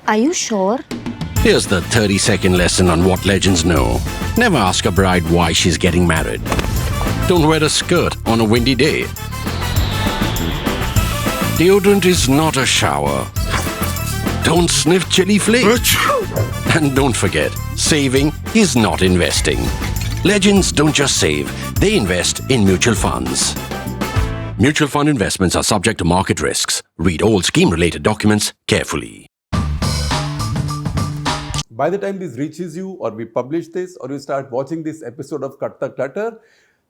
Are you sure? Here's the 30-second lesson on what legends know. Never ask a bride why she's getting married. Don't wear a skirt on a windy day. Deodorant is not a shower. Don't sniff chili flakes. And don't forget, saving is not investing. Legends don't just save, they invest in mutual funds. Mutual fund investments are subject to market risks. Read all scheme-related documents carefully. By the time this reaches you, or we publish this, or you start watching this episode of Cut the Clutter,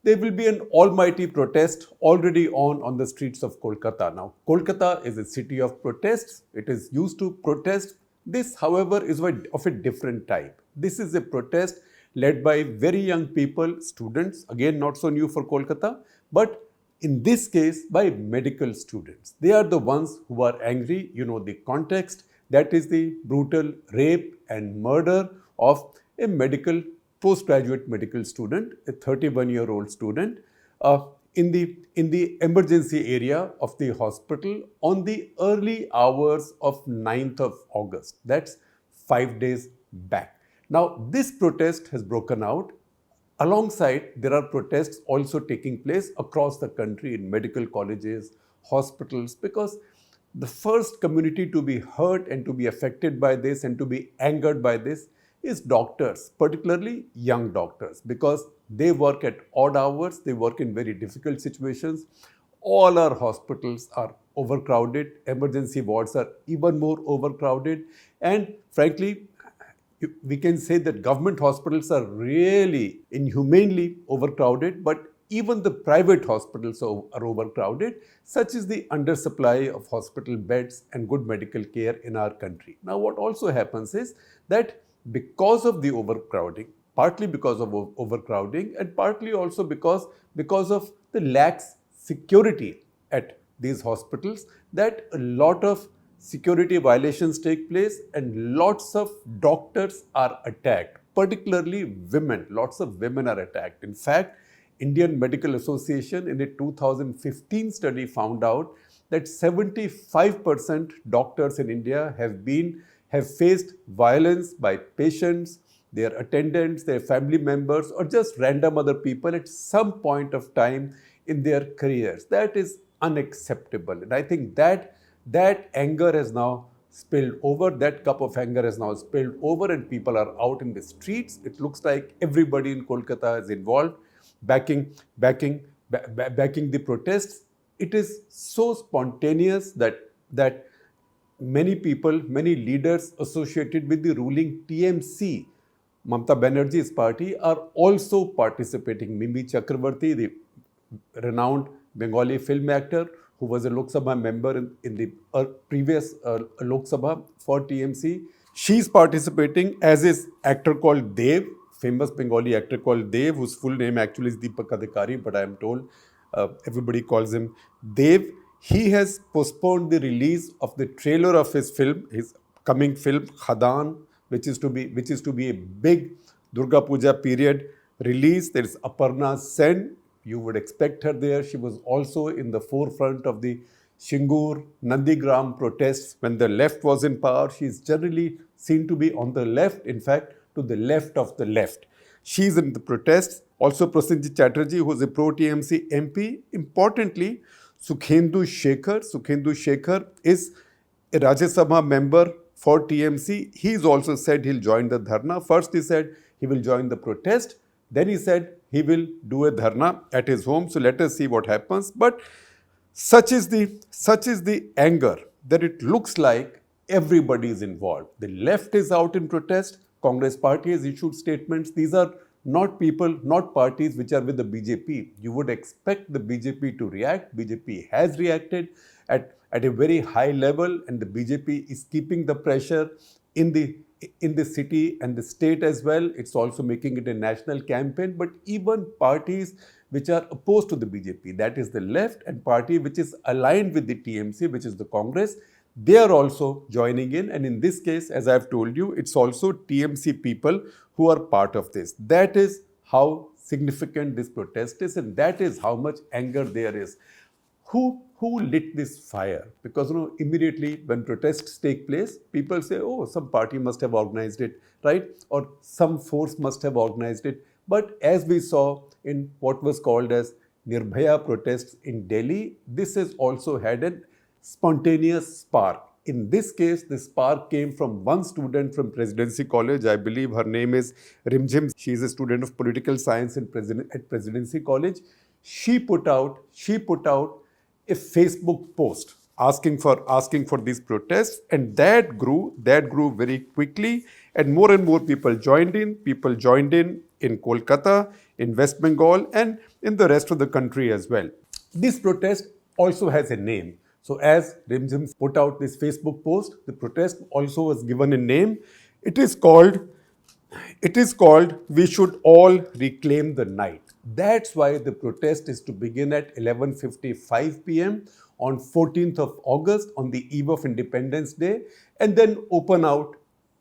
there will be an almighty protest already on the streets of Kolkata. Now, Kolkata is a city of protests. It is used to protest. This, however, is of a different type. This is a protest led by very young people, students, again not so new for Kolkata, but in this case by medical students. They are the ones who are angry. You know the context. That is the brutal rape and murder of a postgraduate medical student, a 31-year-old student, in the emergency area of the hospital on the early hours of 9th of August. That's 5 days back. Now, this protest has broken out. Alongside, there are protests also taking place across the country in medical colleges, hospitals, because the first community to be hurt and to be affected by this and to be angered by this is doctors, particularly young doctors, because they work at odd hours, they work in very difficult situations. All our hospitals are overcrowded, emergency wards are even more overcrowded, and frankly, we can say that government hospitals are really inhumanely overcrowded, but even the private hospitals are overcrowded. Such is the undersupply of hospital beds and good medical care in our country. Now, what also happens is that because of the overcrowding, partly because of overcrowding and partly also because of the lax security at these hospitals, that a lot of security violations take place and lots of doctors are attacked, particularly women. Lots of women are attacked. In fact, Indian Medical Association in a 2015 study found out that 75% doctors in India have faced violence by patients, their attendants, their family members, or just random other people at some point of time in their careers. That is unacceptable. And I think that anger has now spilled over, that cup of anger has now spilled over, and people are out in the streets. It looks like everybody in Kolkata is involved, backing the protests. It is so spontaneous that many people, many leaders associated with the ruling TMC, Mamata Banerjee's party, are also participating. Mimi Chakravarti, the renowned Bengali film actor who was a Lok Sabha member in the previous Lok Sabha for TMC, she's participating, as is actor called Dev, famous Bengali actor called Dev, whose full name actually is Deepak Adhikari, but I am told everybody calls him Dev. He has postponed the release of the trailer of his coming film Khadan, which is to be a big Durga Puja period release. There is Aparna Sen. You would expect her there. She was also in the forefront of the Shingur, Nandigram protests when the left was in power. She is generally seen to be on the left, in fact, to the left of the left. She's in the protests. Also, Prasenjit Chatterjee, who is a pro-TMC MP. Importantly, Sukhendu Shekhar is a Rajya Sabha member for TMC. He's also said he'll join the dharna. First, he said he will join the protest. Then he said he will do a dharna at his home. So let us see what happens. But such is the anger that it looks like everybody is involved. The left is out in protest. Congress party has issued statements. These are not people, not parties which are with the BJP. You would expect the BJP to react. BJP has reacted at a very high level, and the BJP is keeping the pressure in the city and the state as well. It's also making it a national campaign. But even parties which are opposed to the BJP, that is the left, and party which is aligned with the TMC, which is the Congress, they are also joining in. And in this case, as I've told you, it's also TMC people who are part of this. That is how significant this protest is, and that is how much anger there is. Who who lit this fire? Because immediately when protests take place, people say, oh, some party must have organized it, right? Or some force must have organized it. But as we saw in what was called as Nirbhaya protests in Delhi, this has also had a spontaneous spark. In this case, the spark came from one student from Presidency College. I believe her name is Rimjim. She is a student of political science at Presidency College. She put out a Facebook post asking for these protests, and that grew very quickly, and more people joined in. People joined in Kolkata, in West Bengal, and in the rest of the country as well. This protest also has a name. So as Rimjim put out this Facebook post, the protest also was given a name. It is called We Should All Reclaim the Night. That's why the protest is to begin at 11:55 p.m. on 14th of August on the eve of Independence Day, and then open out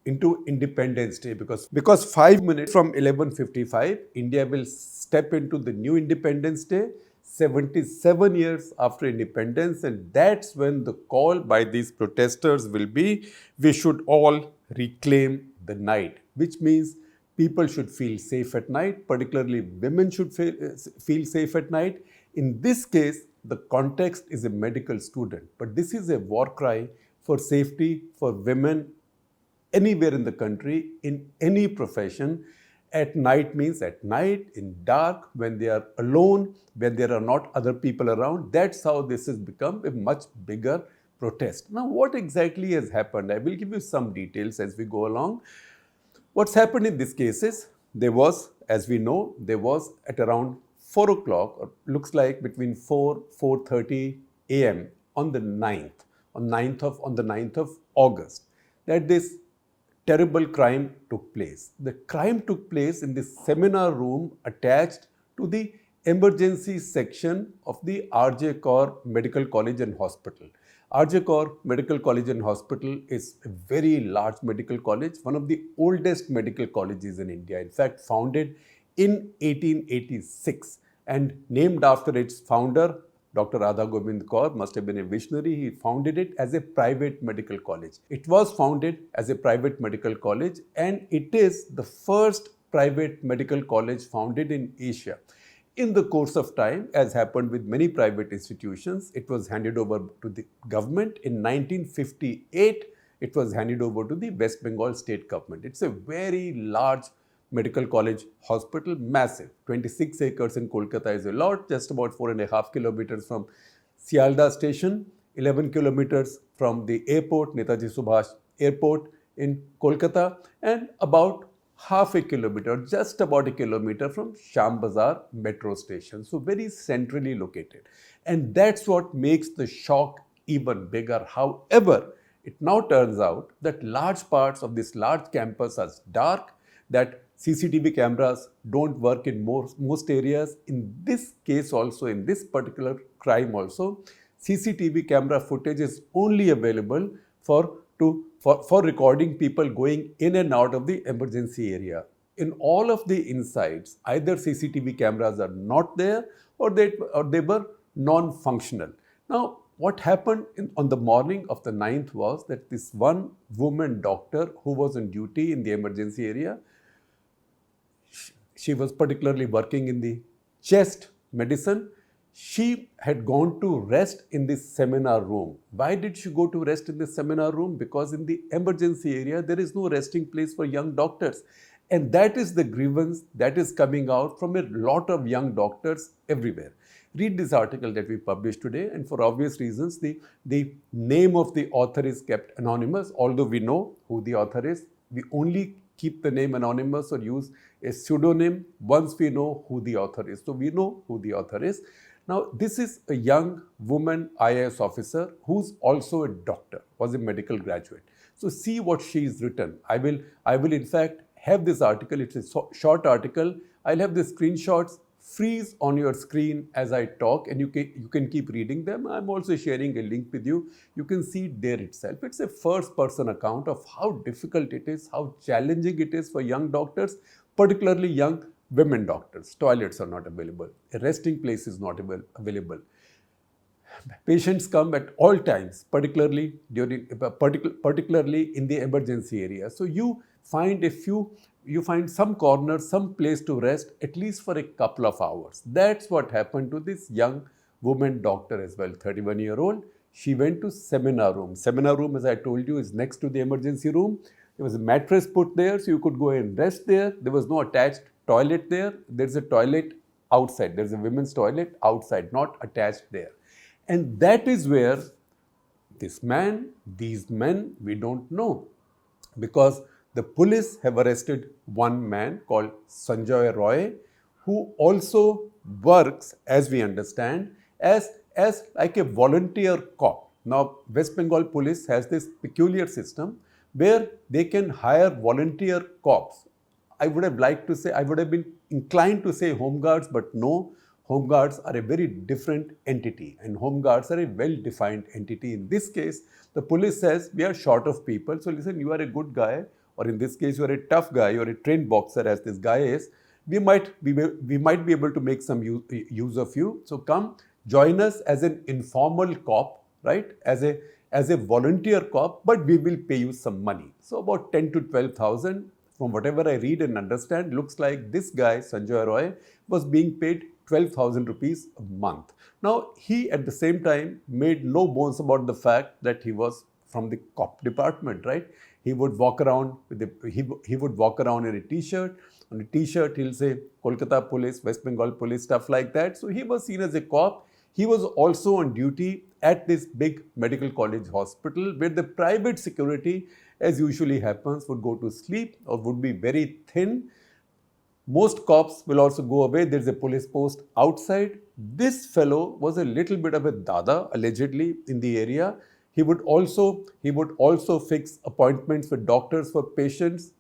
into Independence Day, because 5 minutes from 11:55, India will step into the new Independence Day, 77 years after independence, and that's when the call by these protesters will be, we should all reclaim the night, which means people should feel safe at night, particularly women should feel safe at night. In this case, the context is a medical student, but this is a war cry for safety for women anywhere in the country, in any profession. At night means at night, in dark, when they are alone, when there are not other people around. That's how this has become a much bigger protest. Now, what exactly has happened? I will give you some details as we go along. What's happened in this case is, as we know, there was at around 4 o'clock, or looks like between 4:30 a.m. on the 9th of August, that this terrible crime took place. The crime took place in the seminar room attached to the emergency section of the R.J. Kaur Medical College and Hospital. R.J. Kaur Medical College and Hospital is a very large medical college, one of the oldest medical colleges in India. In fact, founded in 1886 and named after its founder, Dr. Radha Govind Kaur must have been a visionary. He founded it as a private medical college. It was founded as a private medical college, and it is the first private medical college founded in Asia. In the course of time, as happened with many private institutions, it was handed over to the government. In 1958, it was handed over to the West Bengal state government. It's a very large medical college hospital, massive. 26 acres in Kolkata is a lot, just about 4.5 kilometers from Sialda station, 11 kilometers from the airport, Netaji Subhash Airport in Kolkata, and about just about a kilometer from Sham Bazar metro station. So very centrally located. And that's what makes the shock even bigger. However, it now turns out that large parts of this large campus are dark, that CCTV cameras don't work in most areas. In this case also, in this particular crime also, CCTV camera footage is only available for recording people going in and out of the emergency area. In all of the insides, either CCTV cameras are not there or they were non-functional. Now, what happened on the morning of the 9th was that this one woman doctor who was on duty in the emergency area, she was particularly working in the chest medicine. She had gone to rest in this seminar room. Why did she go to rest in this seminar room? Because in the emergency area, there is no resting place for young doctors. And that is the grievance that is coming out from a lot of young doctors everywhere. Read this article that we published today, and for obvious reasons, the name of the author is kept anonymous. Although we know who the author is, we only keep the name anonymous or use a pseudonym once we know who the author is. So we know who the author is. Now, this is a young woman IAS officer who's also a doctor, was a medical graduate. So see what she's written. I will in fact have this article. It's a short article. I'll have the screenshots freeze on your screen as I talk, and you can keep reading them. I'm also sharing a link with you. You can see it there itself. It's a first-person account of how difficult it is, how challenging it is for young doctors, particularly young women doctors. Toilets are not available. A resting place is not available. Patients come at all times, particularly in the emergency area. So you find some corner, some place to rest at least for a couple of hours. That's what happened to this young woman doctor as well, 31-year-old. She went to seminar room. Seminar room, as I told you, is next to the emergency room. There was a mattress put there, so you could go and rest there. There was no attached toilet there. There's a toilet outside. There's a women's toilet outside, not attached there. And that is where these men, we don't know. Because the police have arrested one man called Sanjay Roy, who also works, as we understand, as like a volunteer cop. Now, West Bengal police has this peculiar system where they can hire volunteer cops. I would have been inclined to say home guards, but no, home guards are a very different entity and home guards are a well-defined entity. In this case, the police says we are short of people. So listen, you are a good guy, or in this case, you are a tough guy, you are a trained boxer as this guy is. We might be able to make some use of you. So come join us as an informal cop, right? As a volunteer cop, but we will pay you some money. So about 10 to 12,000. From whatever I read and understand, looks like this guy, Sanjay Roy, was being paid 12,000 rupees a month. Now, he at the same time made no bones about the fact that he was from the cop department, right? He would walk around he would walk around in a t-shirt. On a t-shirt, he'll say Kolkata Police, West Bengal Police, stuff like that. So he was seen as a cop. He was also on duty at this big medical college hospital where the private security, as usually happens, would go to sleep or would be very thin. Most cops will also go away. There's a police post outside. This fellow was a little bit of a dada, allegedly, in the area. He would also fix appointments with doctors for patients,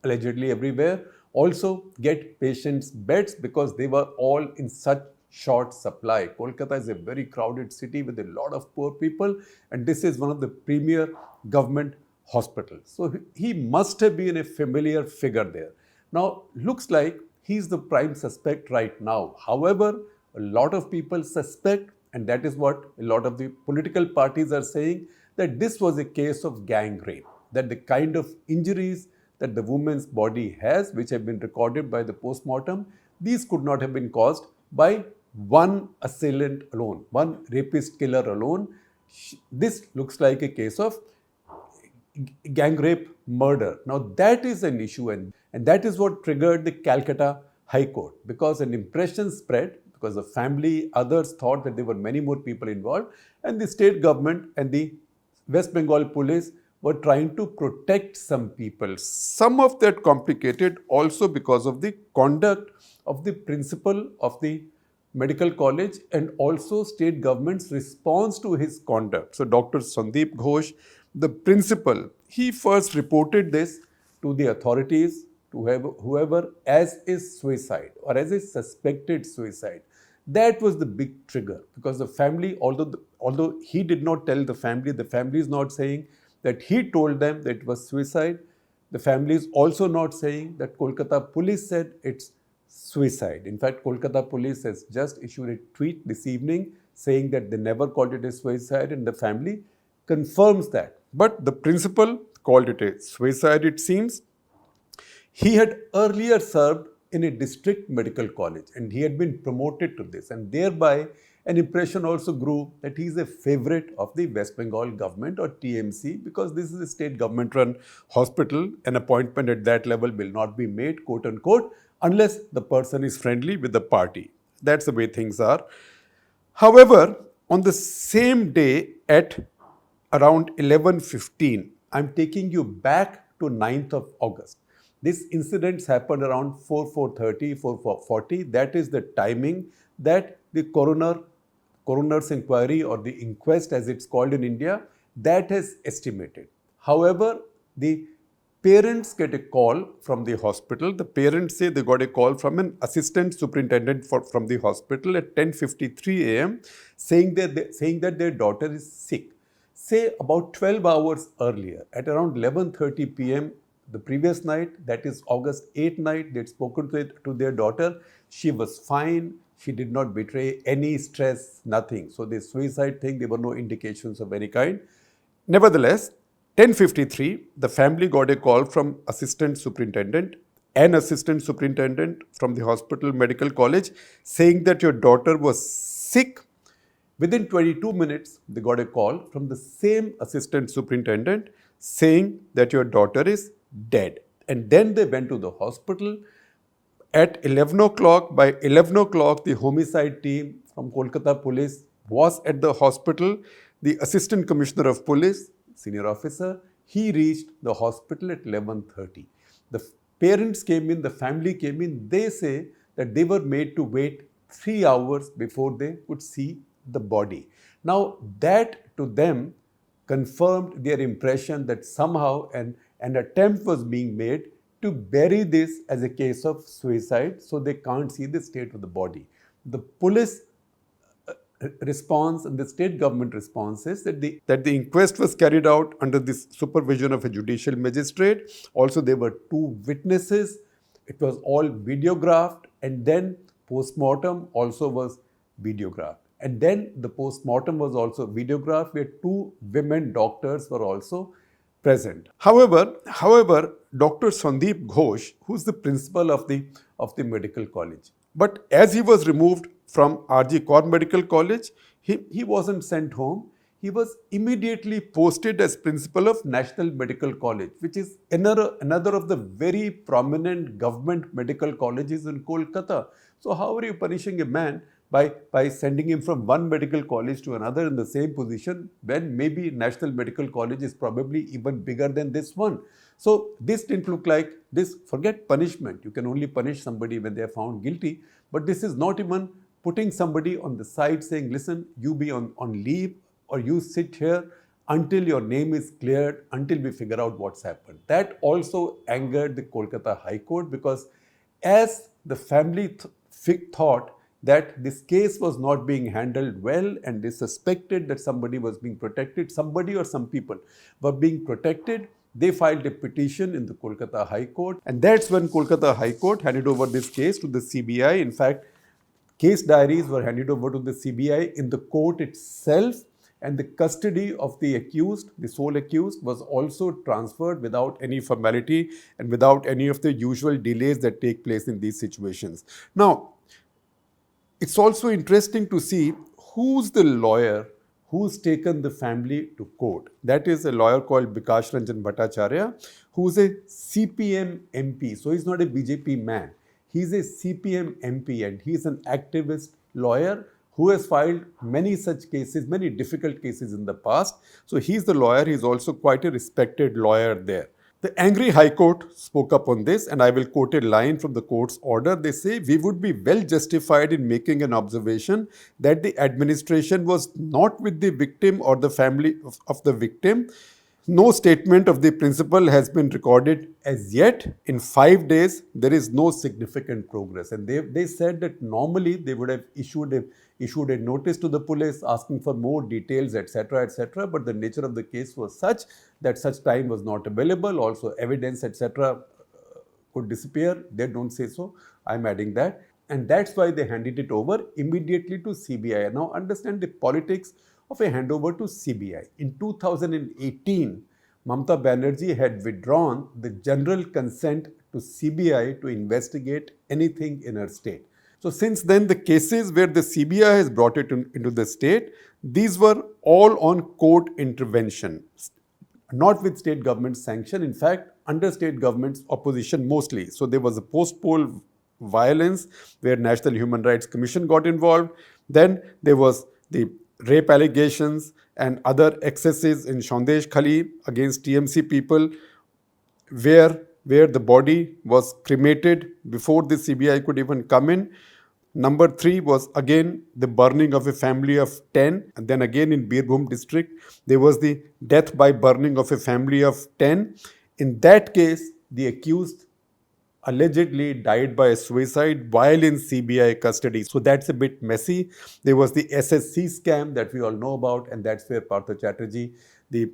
allegedly everywhere. Also get patients beds because they were all in such short supply. Kolkata is a very crowded city with a lot of poor people, and this is one of the premier government hospitals. So he must have been a familiar figure there. Now, looks like he's the prime suspect right now. However, a lot of people suspect, and that is what a lot of the political parties are saying, that this was a case of gang rape, that the kind of injuries that the woman's body has, which have been recorded by the postmortem, these could not have been caused by one assailant alone, one rapist killer alone. This looks like a case of gang rape murder. Now that is an issue, and that is what triggered the Calcutta High Court, because an impression spread, because the family, others thought that there were many more people involved, and the state government and the West Bengal police were trying to protect some people. Some of that complicated also because of the conduct of the principal of the medical college and also state government's response to his conduct. So Dr. Sandeep Ghosh, the principal, he first reported this to the authorities, to whoever, as a suicide or as a suspected suicide. That was the big trigger, because the family, although he did not tell the family is not saying that he told them that it was suicide. The family is also not saying that Kolkata police said it's suicide. In fact, Kolkata police has just issued a tweet this evening saying that they never called it a suicide, and the family confirms that. But the principal called it a suicide, it seems. He had earlier served in a district medical college and he had been promoted to this, and thereby an impression also grew that he is a favorite of the West Bengal government or TMC, because this is a state government run hospital. An appointment at that level will not be made, quote unquote, unless the person is friendly with the party. That's the way things are. However, on the same day at around 11:15, I'm taking you back to 9th of August. This incidents happened around 4:30, 4:40. That is the timing that the coroner's inquiry, or the inquest as it's called in India, that has estimated. However, the parents get a call from the hospital. The parents say they got a call from an assistant superintendent from the hospital at 10:53 a.m. saying that their daughter is sick. Say about 12 hours earlier, at around 11:30 p.m. the previous night, that is August 8th night, they had spoken to their daughter. She was fine. She did not betray any stress, nothing. So the suicide thing, there were no indications of any kind. Nevertheless, 10:53, the family got a call from an assistant superintendent from the hospital medical college saying that your daughter was sick. Within 22 minutes, they got a call from the same assistant superintendent saying that your daughter is dead. And then they went to the hospital. At 11 o'clock, by 11 o'clock, the homicide team from Kolkata police was at the hospital. The assistant commissioner of police, senior officer, he reached the hospital at 11:30. The parents came in, the family came in. They say that they were made to wait 3 hours before they could see the body. Now, that to them confirmed their impression that somehow an attempt was being made to bury this as a case of suicide, so they can't see the state of the body. The police response and the state government response is that the inquest was carried out under the supervision of a judicial magistrate. Also, there were 2 witnesses. It was all videographed, and then postmortem also was videographed. And then the postmortem was also videographed, where 2 women doctors were also present. However, Dr. Sandeep Ghosh, who's the principal of the medical college, but as he was removed from RG Kor Medical College, he wasn't sent home. He was immediately posted as principal of National Medical College, which is another of the very prominent government medical colleges in Kolkata. So how are you punishing a man by sending him from one medical college to another in the same position, when maybe National Medical College is probably even bigger than this one? So this didn't look like this. Forget punishment. You can only punish somebody when they are found guilty. But this is not even putting somebody on the side saying, listen, you be on leave, or you sit here until your name is cleared, until we figure out what's happened. That also angered the Kolkata High Court, because as the family thought that this case was not being handled well, and they suspected that somebody was being protected, somebody or some people were being protected, they filed a petition in the Kolkata High Court. And that's when Kolkata High Court handed over this case to the CBI. In fact, case diaries were handed over to the CBI in the court itself, and the custody of the accused, the sole accused, was also transferred without any formality and without any of the usual delays that take place in these situations. Now, it's also interesting to see who's the lawyer who's taken the family to court. That is a lawyer called Bikash Ranjan Bhattacharya, who's a CPM MP. So he's not a BJP man. He's a CPM MP, and he's an activist lawyer who has filed many such cases, many difficult cases in the past. So he's the lawyer. He's also quite a respected lawyer there. The angry High Court spoke up on this, and I will quote a line from the court's order. They say, we would be well justified in making an observation that the administration was not with the victim or the family of the victim. No statement of the principal has been recorded as yet. In 5 days, there is no significant progress. And they said that normally they would have issued a notice to the police asking for more details, etc., etc. But the nature of the case was such that such time was not available. Also, evidence, etc., could disappear. They don't say so. I'm adding that. And that's why they handed it over immediately to CBI. Now, understand the politics of a handover to CBI. In 2018, Mamata Banerjee had withdrawn the general consent to CBI to investigate anything in her state. So since then, the cases where the CBI has brought it into the state, these were all on court intervention, not with state government sanction. In fact, under state government's opposition mostly. So there was a post-poll violence where National Human Rights Commission got involved. Then there was the rape allegations and other excesses in Sandesh Khali against TMC people, where the body was cremated before the CBI could even come in. Number 3 was again the burning of a family of 10. And then again in Birbhum district, there was the death by burning of a family of 10. In that case, the accused allegedly died by a suicide while in CBI custody. So that's a bit messy. There was the SSC scam that we all know about, and that's where Partha Chatterjee, the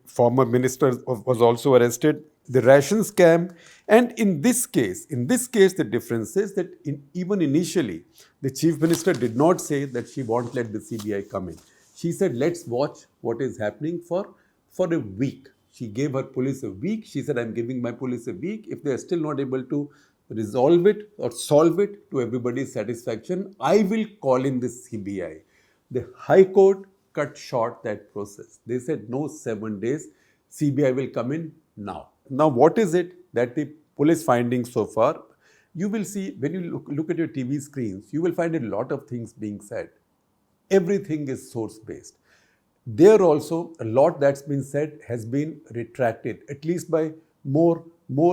former minister, was also arrested. the ration scam. And in this case, the difference is that even initially, the chief minister did not say that she won't let the CBI come in. She said, let's watch what is happening for a week. She gave her police a week. She said, I'm giving my police a week. If they are still not able to resolve it or solve it to everybody's satisfaction, I will call in the CBI. The High Court cut short that process. They said, no, 7 days, CBI will come in now. Now, what is it that the police findings so far? You will see, when you look at your TV screens, you will find a lot of things being said. Everything is source-based. There also, a lot that's been said has been retracted, at least by more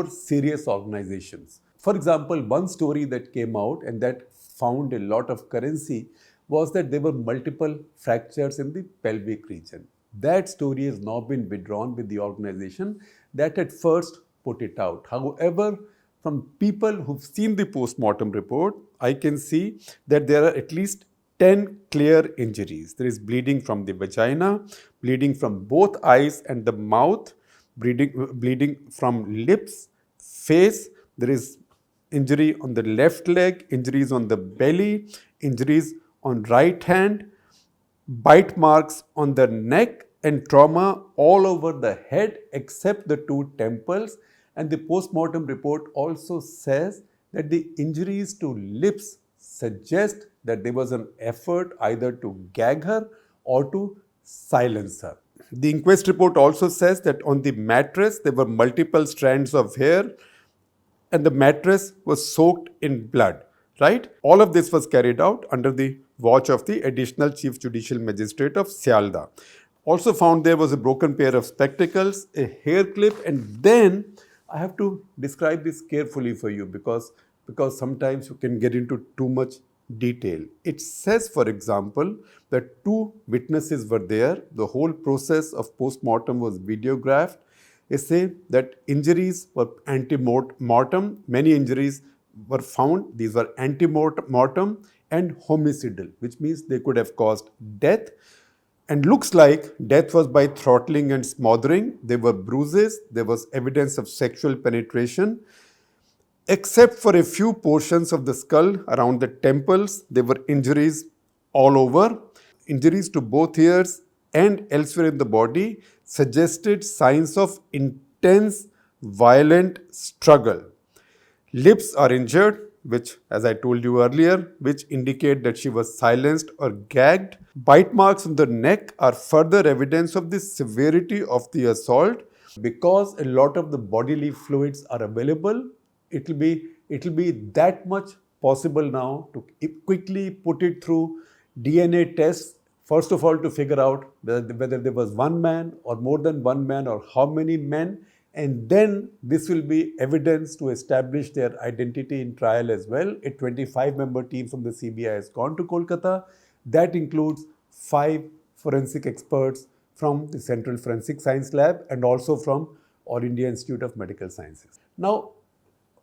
serious organizations. For example, one story that came out and that found a lot of currency was that there were multiple fractures in the pelvic region. That story has now been withdrawn with the organization that at first put it out. However, from people who've seen the postmortem report, I can see that there are at least 10 clear injuries. There is bleeding from the vagina, bleeding from both eyes and the mouth, bleeding from lips, face. There is injury on the left leg, injuries on the belly, injuries on right hand, bite marks on the neck, and trauma all over the head except the 2 temples. And the postmortem report also says that the injuries to lips suggest that there was an effort either to gag her or to silence her. The inquest report also says that on the mattress there were multiple strands of hair and the mattress was soaked in blood, right? All of this was carried out under the watch of the Additional Chief Judicial Magistrate of Sialda. Also found there was a broken pair of spectacles, a hair clip, and then I have to describe this carefully for you because sometimes you can get into too much detail. It says, for example, that 2 witnesses were there. The whole process of postmortem was videographed. They say that injuries were anti-mortem. Many injuries were found. These were anti-mortem and homicidal, which means they could have caused death. And looks like death was by throttling and smothering. There were bruises. There was evidence of sexual penetration. Except for a few portions of the skull around the temples, there were injuries all over. Injuries to both ears and elsewhere in the body suggested signs of intense, violent struggle. Lips are injured, which, as I told you earlier, which indicate that she was silenced or gagged. Bite marks on the neck are further evidence of the severity of the assault. Because a lot of the bodily fluids are available, it'll be that much possible now to quickly put it through DNA tests. First of all, to figure out whether there was one man or more than one man or how many men. And then this will be evidence to establish their identity in trial as well. A 25-member team from the CBI has gone to Kolkata. That includes 5 forensic experts from the Central Forensic Science Lab and also from All India Institute of Medical Sciences. Now,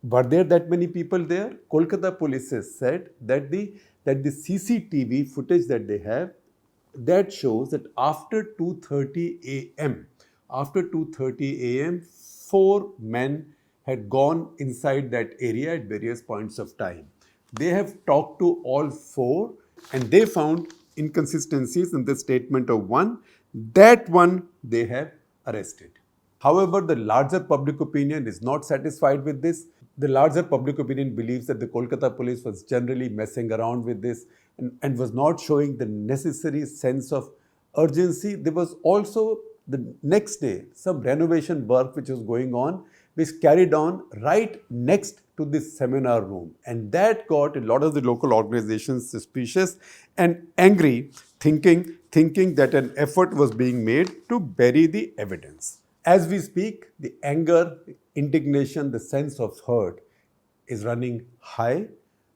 were there that many people there? Kolkata police has said that the CCTV footage that they have, that shows that after 2:30 a.m., 4 men had gone inside that area at various points of time. They have talked to all 4 and they found inconsistencies in the statement of one. That one they have arrested. However, the larger public opinion is not satisfied with this. The larger public opinion believes that the Kolkata police was generally messing around with this and was not showing the necessary sense of urgency. There was also the next day some renovation work which was going on, which carried on right next to this seminar room. And that got a lot of the local organizations suspicious and angry, thinking that an effort was being made to bury the evidence. As we speak, the anger, indignation, the sense of hurt is running high.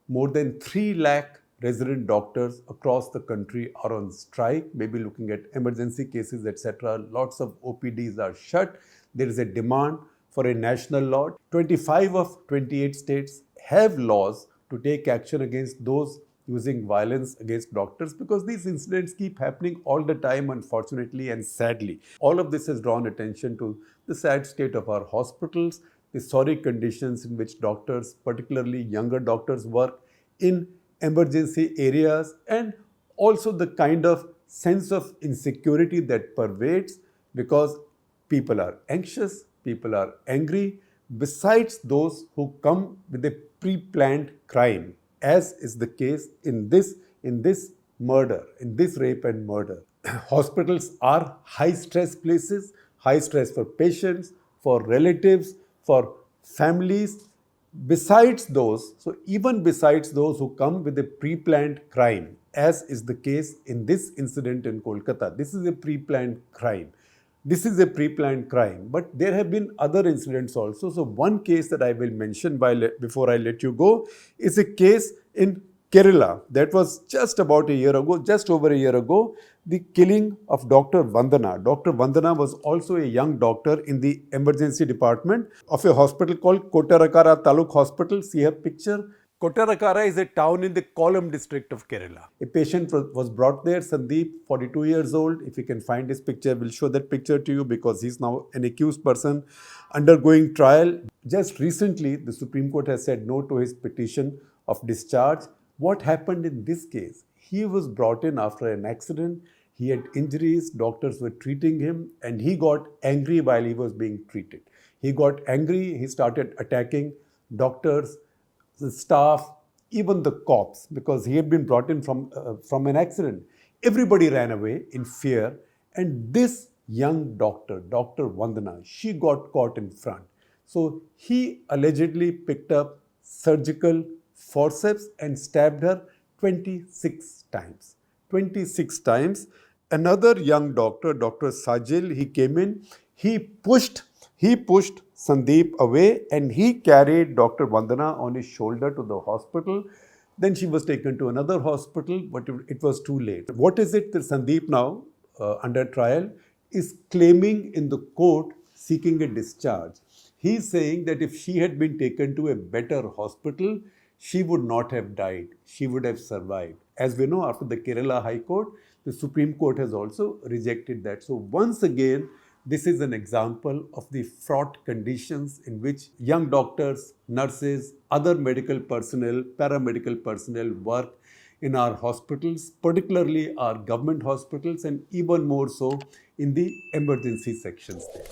More than 3 lakh resident doctors across the country are on strike, maybe looking at emergency cases, etc. Lots of OPDs are shut. There is a demand for a national law. 25 of 28 states have laws to take action against those using violence against doctors, because these incidents keep happening all the time, unfortunately and sadly. All of this has drawn attention to the sad state of our hospitals, the sorry conditions in which doctors, particularly younger doctors, work in emergency areas, and also the kind of sense of insecurity that pervades because people are anxious, people are angry, besides those who come with a pre-planned crime, as is the case in this murder, in this rape and murder. Hospitals are high stress places, high stress for patients, for relatives, for families. Besides those, so even besides those who come with a pre-planned crime, as is the case in this incident in Kolkata, this is a pre-planned crime. This is a pre-planned crime, but there have been other incidents also. So one case that I will mention before I let you go is a case in Kerala that was just about a year ago, just over a year ago, the killing of Dr. Vandana. Dr. Vandana was also a young doctor in the emergency department of a hospital called Kottarakara Taluk Hospital. See her picture. Kottarakara is a town in the Kollam district of Kerala. A patient was brought there, Sandeep, 42 years old. If you can find his picture, we'll show that picture to you because he's now an accused person undergoing trial. Just recently, the Supreme Court has said no to his petition of discharge. What happened in this case? He was brought in after an accident. He had injuries, doctors were treating him, and he got angry while he was being treated. He got angry, he started attacking doctors, the staff, even the cops, because he had been brought in from an accident. Everybody ran away in fear, and this young doctor, Dr. Vandana, she got caught in front. So he allegedly picked up surgical forceps and stabbed her 26 times. 26 times. Another young doctor, Dr. Sajil, he came in, he pushed Sandeep away and he carried Dr. Vandana on his shoulder to the hospital. Then she was taken to another hospital, but it was too late. What is it that Sandeep now, under trial, is claiming in the court seeking a discharge? He's saying that if she had been taken to a better hospital, she would not have died. She would have survived. As we know, after the Kerala High Court, the Supreme Court has also rejected that. So once again, this is an example of the fraught conditions in which young doctors, nurses, other medical personnel, paramedical personnel work in our hospitals, particularly our government hospitals, and even more so in the emergency sections there.